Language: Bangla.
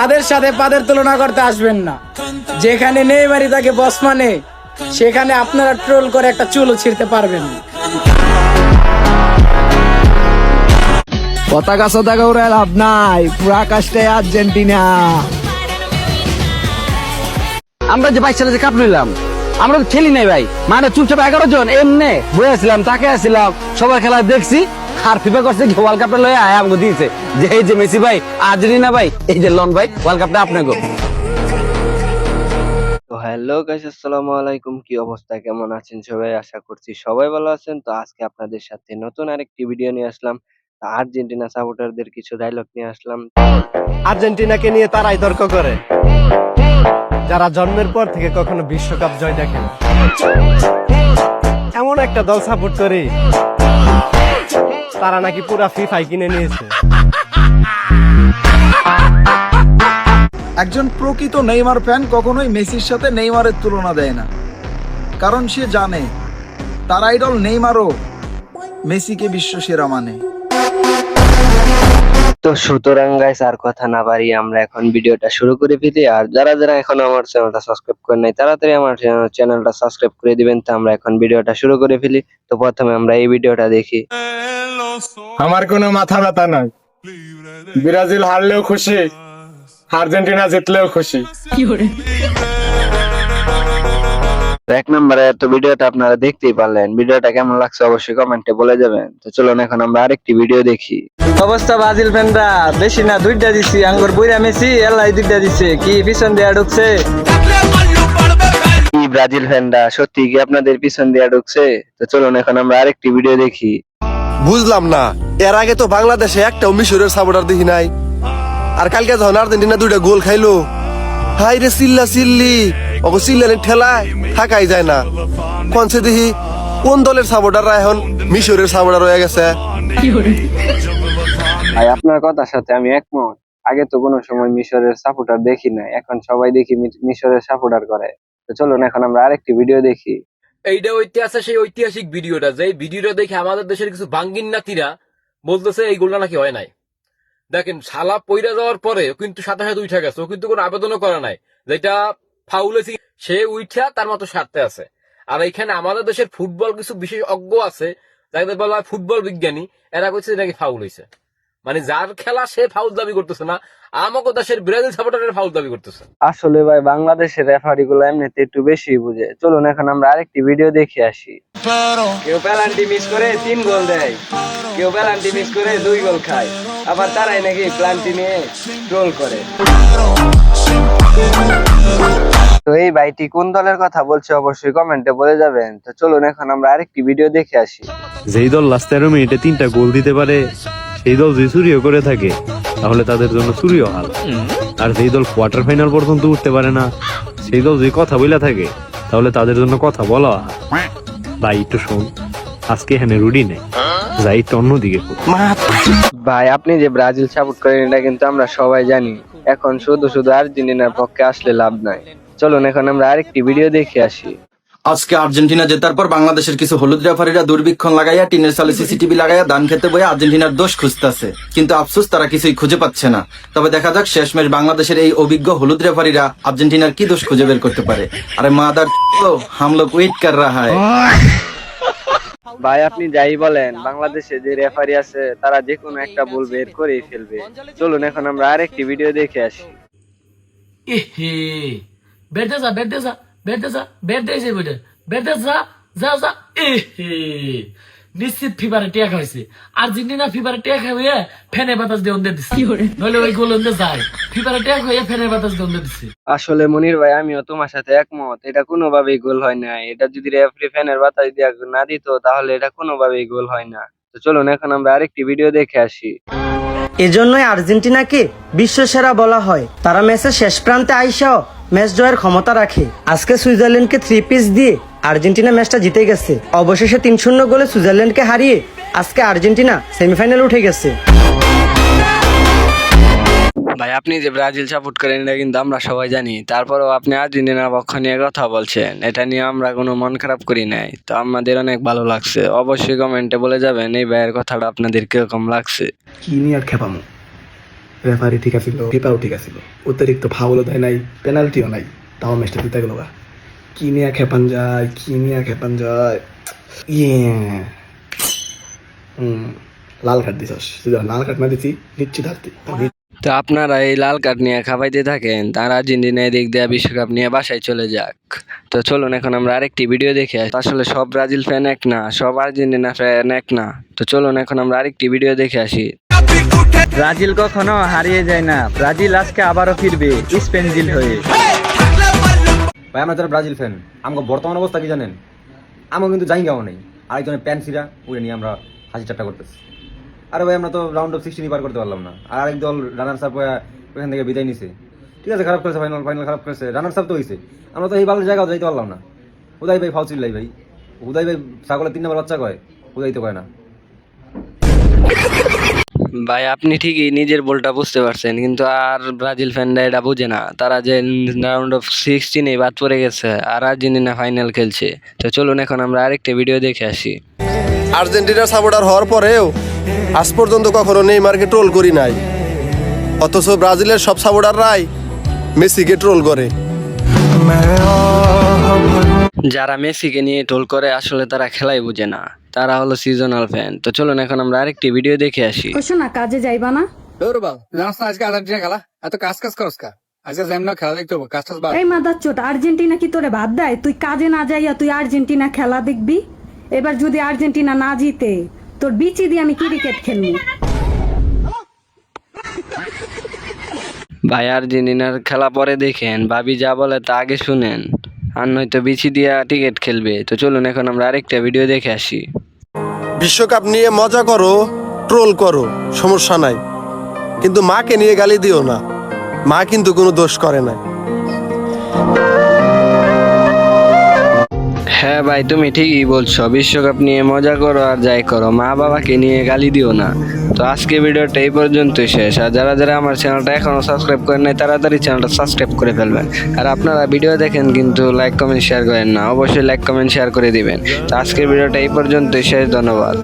তাদের সাথে পাদের তুলনা করতে আসবেন না। যেখানে নেইমারই তাকে বস মানে, সেখানে আপনারা ট্রোল করে একটা চুলও ছিঁড়তে পারবেন না। পতাকা সতাকা উড়ে লাভ নাই, পুরো আকাশটাই আর্জেন্টিনা। আমরা যে বাইক চালাতে কাপ নিলাম, আমরা তো খেলি নাই ভাই, মানে চুপচাপ 11 জন এমনি বসেছিলাম, তাকে আসছিলাম, সবার খেলা দেখছি। আর ফিফা করছে কি ওয়ার্ল্ড কাপটা লয়ে আয় আমাকে দিয়েছে যে এই যে মেসি ভাই, আর্জেন্টিনা ভাই, এই যে লন ভাই, ওয়ার্ল্ড কাপটা আপনাকে। তো হ্যালো গাইস, আসসালামু আলাইকুম। কি অবস্থা, কেমন আছেন সবাই? আশা করছি সবাই ভালো আছেন। তো আজকে আপনাদের সাথে নতুন আরেকটি ভিডিও নিয়ে আসলাম। আর্জেন্টিনা সাপোর্টারদের কিছু ডায়লগ নিয়ে আসলাম। আর্জেন্টিনাকে নিয়ে তারাই তর্ক করে যারা জন্মের পর থেকে কখনো বিশ্বকাপ জয় দেখেন। এমন একটা দল সাপোর্ট করি তারা নাকি পুরা ফিফাই কিনে নিয়েছে। একজন প্রকৃত নেইমার ফ্যান কখনোই মেসির সাথে নেইমারের তুলনা দেয় না, কারণ সে জানে তার আইডল নেইমারও মেসিকে বিশ্ব সেরা মানে। তো সুতরাং গাইস, আর কথা না বাড়িয়ে আমরা এখন ভিডিওটা শুরু করে ফেলি। আর যারা যারা এখনো আমার চ্যানেলটা সাবস্ক্রাইব করেন নাই, তাড়াতাড়ি আমার চ্যানেলটা সাবস্ক্রাইব করে দিবেন। তো আমরা এখন ভিডিওটা শুরু করে ফেলি। তো প্রথমে আমরা এই ভিডিওটা দেখি। আমার কোনো মাথা ব্যথা নাই, ব্রাজিল হারলেও খুশি, আর্জেন্টিনা জিতলেও খুশি। তো এক নম্বরে তো ভিডিওটা আপনারা দেখতেই পারলেন। ভিডিওটা কেমন লাগছে অবশ্যই কমেন্টে বলে যাবেন। তো চলুন এখন আমরা আরেকটি ভিডিও দেখি। অবস্থা ব্রাজিল ফ্যানরা বেশি না, 2টা দিছি, আঙ্গুর বুইরা মেসি এলাই 2টা দিছে, কি পিছন দিয়ে ঢুকছে। কি ব্রাজিল ফ্যানরা সত্যি কি আপনাদের পিছন দিয়ে ঢুকছে? তো চলুন এখন আমরা আরেকটি ভিডিও দেখি। বুঝলাম না, এর আগে তো বাংলাদেশে একটাও মিশরের সাপোর্টার দেখি নাই, আর কালকে যখন আর্জেন্টিনা 2টা গোল খাইলো, হাই রে চিল্লা চিল্লি, ওকে চিল্লানি ঠেলায় থাকাই যায় না। কনসে দেখি কোন দলের সাপোর্টাররা এখন মিশরের সাপোর্টার হয়ে গেছে। ভাই, আপনার কথার সাথে আমি একমত। আগে তো কোনো সময় মিশরের সাপোর্টার দেখি না, এখন সবাই দেখি মিশরের সাপোর্টার করে। তো চলুন এখন আমরা আরেকটি ভিডিও দেখি। এইটা ঐতিহাসিক, সেই ঐতিহাসিক ভিডিওটা, যে ভিডিওটা দেখে আমাদের দেশের কিছু বাঙ্গিন নাতিরা বলতেছে এই গোলটা নাকি হয় নাই। দেখেন, শালা পইরা যাওয়ার পরে কিন্তু সাথে সাথে উঠে গেছে, ও কিন্তু কোনো আবেদনও করে নাই যেটা ফাউল হয়েছে, সে উঠা তার মতো স্বার্থে আছে। আর এইখানে আমাদের দেশের ফুটবল কিছু বিশেষজ্ঞ আছে, যাদের বলা হয় ফুটবল বিজ্ঞানী, এরা কইছে নাকি ফাউল হয়েছে। মানে যার খেলা সে ফাউল দাবি করতেছে না, আমাকে দেশের ব্রাজিল সাপোর্টারের ফাউল দাবি করতেছে। আসলে ভাই, বাংলাদেশের রেফারি গুলো এমনিতে একটু বেশি বুঝে। চলুন এখন আমরা আরেকটি ভিডিও দেখে আসি। কেউ পেনাল্টি মিস করে 3 গোল দেয়, কেউ পেনাল্টি মিস করে 2 গোল খায়, আবার তারাই নাকি পেনাল্টি নিয়ে ট্রোল করে। তো এই ভাইটি কোন দলের কথা বলছে অবশ্যই কমেন্টে বলে যাবেন। তো চলুন এখন আমরা আরেকটি ভিডিও দেখে আসি। যেই দল লাস্ট 13 মিনিটে 3টা গোল দিতে পারে, সেই দল যদি চুরিও করে থাকে তাহলে তাদের জন্য চুরিও হাল। আর যেই দল কোয়ার্টার ফাইনাল পর্যন্ত উঠতে পারে না, সেই দল যদি কথা বলে থাকে তাহলে তাদের জন্য কথা বলা হাল। ভাই একটু শোন, আজকে এখানে রুডি নেই, যাই একটু অন্যদিকে। ভাই, আপনি যে ব্রাজিল সাপোর্ট করেন এটা কিন্তু আমরা সবাই জানি। এখন শুধু শুধু আর্জেন্টিনার পক্ষে আসলে লাভ নাই। চলুন এখন আমরা আরেকটি ভিডিও দেখে আসি। আজকে আর্জেন্টিনা জেতার পর বাংলাদেশের কিছু হলুদ রেফারিরা দুর্বীক্ষণ লাগাইয়া টিনের সালে সিসিটিভি লাগাইয়া ধান খেতে বইয়া আর্জেন্টিনার দোষ খুঁজতেছে, কিন্তু আফসোস তারা কিছুই খুঁজে পাচ্ছে না। তবে দেখা যাক শেষমেশ বাংলাদেশের এই অভিজ্ঞ হলুদ রেফারিরা আর্জেন্টিনার কি দোষ খুঁজে বের করতে পারে। আরে মাদার, হাম লোগ ওয়েট কর রাহা হ্যায়। ভাই, আপনি যাই বলেন, বাংলাদেশে যে রেফারি আছে তারা যে কোনো একটা ভুল বের করেই ফেলবে। চলুন এখন আমরা আরেকটি ভিডিও দেখে আসি। বেড়ে যা, বেড়ে যা, বেড়ে যা, বেড়ে যা, বেড়ে যা, যা যা। নিশ্চিত ফিবারে টিয়া খাইছে আর্জেন্টিনা, ফিবারে টিয়া খাইয়ে ফ্যানে বাতাস দিয়ে ওদের দিচ্ছে, নইলে ওই গোল ওদের যায়। ফিবারে টিয়া খাইয়ে ফ্যানে বাতাস দিয়ে ওদের দিচ্ছে। আসলে মনির ভাই, আমিও তোমার সাথে একমত। এটা কোনোভাবেই গোল হয় না। এটা যদি রেফারি ফ্যানের বাতাস দিয়ে না দিত তাহলে এটা কোনোভাবেই গোল হয় না। তো চলুন এখন আমরা আরেকটি ভিডিও দেখে আসি। এজন্যই আর্জেন্টিনাকে বিশ্বসেরা বলা হয়। তারা ম্যাচের শেষ প্রান্তে আইসাও ম্যাচ জয়ের ক্ষমতা রাখে। আজকে সুইজারল্যান্ডকে 3 পিস দিয়ে আর্জেন্টিনা ম্যাচটা জিতে গেছে। অবশেষে 3-0 গোলে সুইজারল্যান্ডকে হারিয়ে আজকে আর্জেন্টিনা সেমিফাইনালে উঠে গেছে। ভাই, আপনি যে ব্রাজিল সাপোর্ট করেন এটা কিন্তু আমরা সবাই জানি। তারপরেও আপনি আর্জেন্টিনার পক্ষ নিয়ে কথা বলছেন, এটা নিয়ে আমরা কোনো মন খারাপ করি নাই। তো আমাদের অনেক ভালো লাগছে। অবশ্যই কমেন্টে বলে যাবেন এই ভাইয়ের কথাটা আপনাদের কিরকম লাগছে। কি নিয়ে আর খেপামো, রেফারি ঠিক আছিল, ফিফাও ঠিক আছিল, অতিরিক্ত ফাউলও দেয় নাই, পেনাল্টিও নাই, তাও ম্যাচটা জিতে গেল। কি নিয়ে খেপান যায় ইয়ে লাল কার্ড দিছস, যদি লাল কার্ড না দিছি নিশ্চিত হারতি। তো আপনারা এই লাল কার্ড নিয়ে খাওয়াইতে থাকেন, তার আর্জেন্টিনা এদিক দিয়ে বিশ্বকাপ নিয়ে বাসায় চলে যাক। তো চলুন এখন আমরা আরেকটি ভিডিও দেখে আসি। আসলে সব ব্রাজিল ফ্যান এক না, সব আর্জেন্টিনা ফ্যান এক না। তো চলুন এখন আমরা আরেকটি ভিডিও দেখে আসি। ব্রাজিল কখনো হারিয়ে যায় না, ব্রাজিল আজকে আবারও ফিরবে স্পেনজিল হয়ে। ভাই আমরা যারা ব্রাজিল ফ্যান, আমাকে বর্তমান অবস্থা কি জানেন? আমার কিন্তু জায়গাও নেই, আরেকজনের প্যান্ট ছিঁড়া উড়ে নিয়ে আমরা হাসি ঠাট্টা করতেছি। আরে ভাই আমরা তো রাউন্ড অফ 16 পার করতে পারলাম না, আর আরেক দল রানার্স আপ ওখান থেকে বিদায় নিছে। ঠিক আছে, খারাপ করেছে, ফাইনাল খারাপ করেছে, রানার্স আপ তো হয়েছে, আমরা তো এই ভালো জায়গাও যাইতে পারলাম না। উদয় ভাই ফাউ চিল্লাই ভাই, উদয় ভাই ছাগলের 3 নম্বর বাচ্চা কয়, উদয় তো কয় না। ভাই আপনি ঠিকই নিজের বলটা বুঝতে পারছেন, কিন্তু আর ব্রাজিল ফ্যানরা এটা বুঝে না। তারা যে রাউন্ড অফ 16 বাদ পড়ে গেছে আর আর্জেন্টিনা ফাইনাল খেলছে। তো চলুন এখন আমরা আরেকটা ভিডিও দেখে আসি। আর্জেন্টিনার সাপোর্টার হওয়ার পরেও আজ পর্যন্ত কখনো নেইমারকে ট্রোল করি নাই, অথচ ব্রাজিলের সব সাপোর্টাররাই মেসিকে ট্রোল করে। যারা মেসিকে নিয়ে ট্রোল করে আসলে তারা খেলাই বুঝে না, তারা হলো সিজনাল ফ্যান। তো চলুন এখন আমরা আরেকটি ভিডিও দেখে আসি। শোনা কাজে যাইবা না? আজকে আর্জেন্টিনা খেলা এত কাজ করস কা? আজকে যেমন খেলা দেখতে হবে, কাজ এই মাদার চোট, আর্জেন্টিনা কি তোরে বাদ দেয়? তুই কাজে না যাইয়া তুই আর্জেন্টিনা খেলা দেখবি? এবার যদি আর্জেন্টিনা না জিতে তোর বিচি দিয়ে আমি ক্রিকেট খেলবো। ভাই আর্জেন্টিনার খেলা পরে দেখেন, ভাবি যা বলে তা আগে শুনেন, আর নয়তো বিচি দিয়া টিকিট খেলবে। তো চলুন এখন আমরা আরেকটা ভিডিও দেখে আসি। বিশ্বকাপ নিয়ে মজা করো, ট্রোল করো, সমস্যা নাই, কিন্তু মাকে নিয়ে গালি দিও না। মা কিন্তু কোনো দোষ করে না। হ্যাঁ ভাই তুমি ঠিকই বলছো, বিশ্বকাপ নিয়ে মজা করো আর যাই করো, মা বাবাকে নিয়ে গালি দিও না। তো আজকে ভিডিওটা এই পর্যন্তই শেষ। আর যারা যারা আমার চ্যানেলটা এখনো সাবস্ক্রাইব করেন নাই তাড়াতাড়ি চ্যানেলটা সাবস্ক্রাইব করে ফেলবেন। আর আপনারা ভিডিও দেখেন কিন্তু লাইক কমেন্ট শেয়ার করেন না, অবশ্যই লাইক কমেন্ট শেয়ার করে দিবেন। তো আজকের ভিডিওটা এই পর্যন্তই শেষ, ধন্যবাদ।